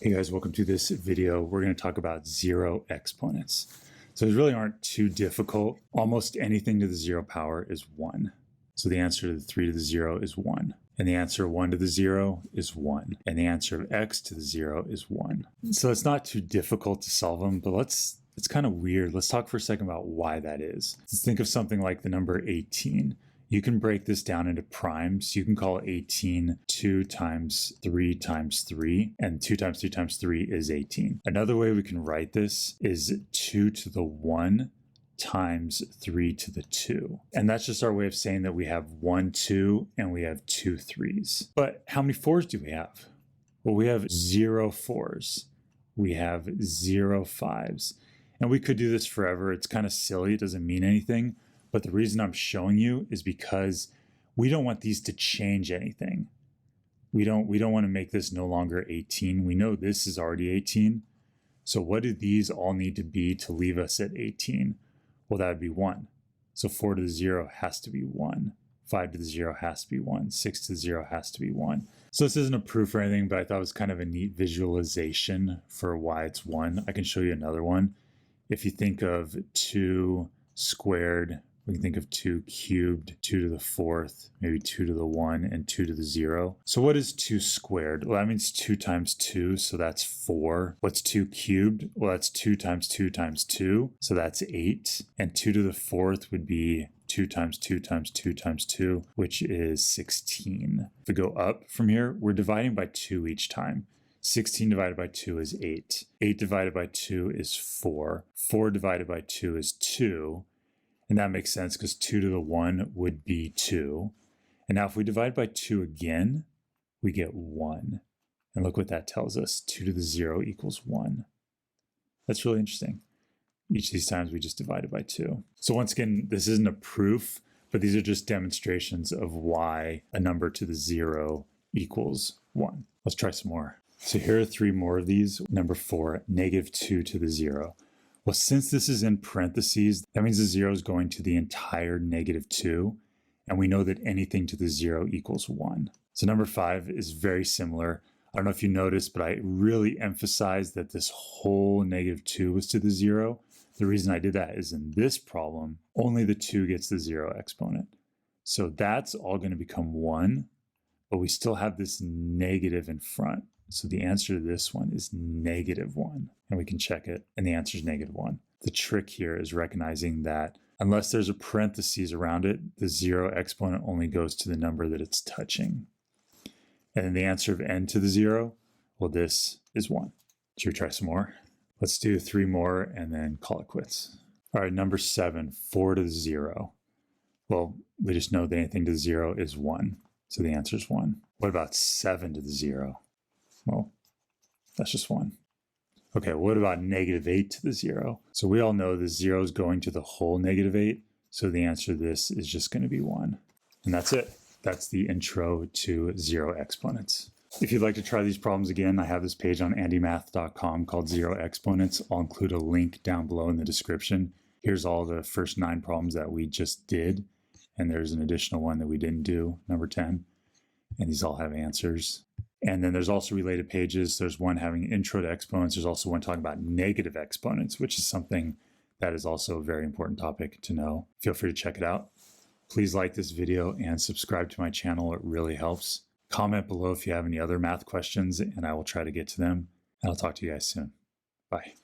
Hey guys, welcome to this video. We're going to talk about zero exponents. So these really aren't too difficult. Almost anything to the 0 power is 1. So the answer to the 3 to the 0 is 1. And the answer of 1 to the 0 is 1. And the answer of x to the 0 is 1. So it's not too difficult to solve them, but it's kind of weird. Let's talk for a second about why that is. Let's think of something like the number 18. You can break this down into primes. You can call 18 2 times 3 times 3, and 2 times 3 times 3 is 18. Another way we can write this is 2 to the 1 times 3 to the 2. And that's just our way of saying that we have 1 2 and we have 2 3s. But how many 4s do we have? Well, we have 0 4s. We have 0 5s. And we could do this forever. It's kind of silly. It doesn't mean anything. But the reason I'm showing you is because we don't want these to change anything. We don't want to make this no longer 18. We know this is already 18. So what do these all need to be to leave us at 18? Well, that would be 1. So 4 to the 0 has to be 1. 5 to the 0 has to be 1. 6 to the 0 has to be 1. So this isn't a proof or anything, but I thought it was kind of a neat visualization for why it's 1. I can show you another one. If you think of 2 squared, we can think of 2 cubed, 2 to the 4th, maybe 2 to the 1, and 2 to the 0. So what is 2 squared? Well, that means 2 times 2, so that's 4. What's 2 cubed? Well, that's 2 times 2 times 2, so that's 8. And 2 to the 4th would be 2 times 2 times 2 times 2, which is 16. If we go up from here, we're dividing by 2 each time. 16 divided by 2 is 8. 8 divided by 2 is 4. 4 divided by 2 is 2. And that makes sense because 2 to the 1 would be 2. And now if we divide by 2 again, we get 1. And look what that tells us. 2 to the 0 equals 1. That's really interesting. Each of these times we just divided by 2. So once again, this isn't a proof, but these are just demonstrations of why a number to the 0 equals 1. Let's try some more. So here are 3 more of these. Number 4, -2 to the 0. Well, since this is in parentheses, that means the 0 is going to the entire -2, and we know that anything to the 0 equals 1. So number 5 is very similar. I don't know if you noticed, but I really emphasized that this whole -2 was to the 0. The reason I did that is in this problem, only the 2 gets the 0 exponent. So that's all going to become 1, but we still have this negative in front. So the answer to this one is -1, and we can check it, and the answer is -1. The trick here is recognizing that unless there's a parentheses around it, the 0 exponent only goes to the number that it's touching. And then the answer of n to the 0, well, this is 1. Should we try some more? Let's do 3 more and then call it quits. All right, number 7, 4 to the 0. Well, we just know that anything to the 0 is 1, so the answer is 1. What about 7 to the 0? Well, that's just 1. Okay, what about -8 to the 0? So we all know the 0 is going to the whole -8, so the answer to this is just going to be 1. And that's it. That's the intro to 0 exponents. If you'd like to try these problems again, I have this page on andymath.com called 0 exponents. I'll include a link down below in the description. Here's all the first 9 problems that we just did, and there's an additional one that we didn't do, number 10. And these all have answers. And then there's also related pages. There's one having intro to exponents. There's also one talking about negative exponents, which is something that is also a very important topic to know. Feel free to check it out. Please like this video and subscribe to my channel. It really helps. Comment below if you have any other math questions, and I will try to get to them. And I'll talk to you guys soon. Bye.